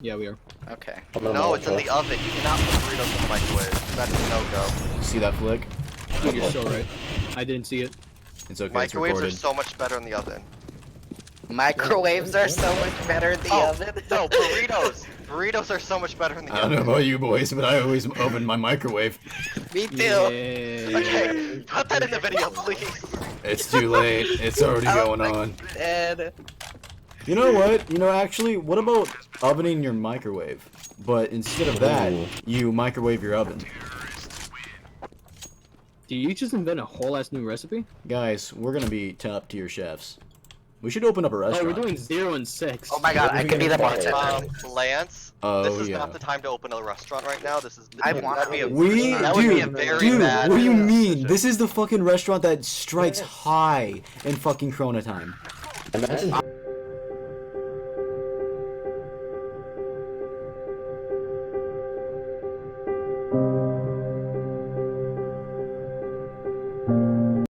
Yeah, we are. Okay. No, it's in the oven. You cannot put burritos in the microwave. That's a no-go. See that flick? Dude, you're so right. I didn't see it. It's okay, it's Microwaves are recorded. so much better in the oven. Microwaves are so much better in the oven. No, burritos! Burritos are so much better in the I don't oven. know about you boys, but I always open my microwave. Me too. Yeah. Okay, put that in the video, please. It's too late. It's already going on. And You know what? You know, actually, what about ovening your microwave? But instead of that, you microwave your oven. Did you just invent a whole ass new recipe? Guys, we're gonna be top tier chefs. We should open up a Oh, restaurant. we're doing 0 and 6. oh my god, I could be the bartender. Lance, Oh, this is yeah. not the time to open a restaurant right now. This is I want that'd be a, We, that would be a dude, very dude, bad what do you mean? decision. This is the fucking restaurant that strikes high in fucking Corona time. Imagine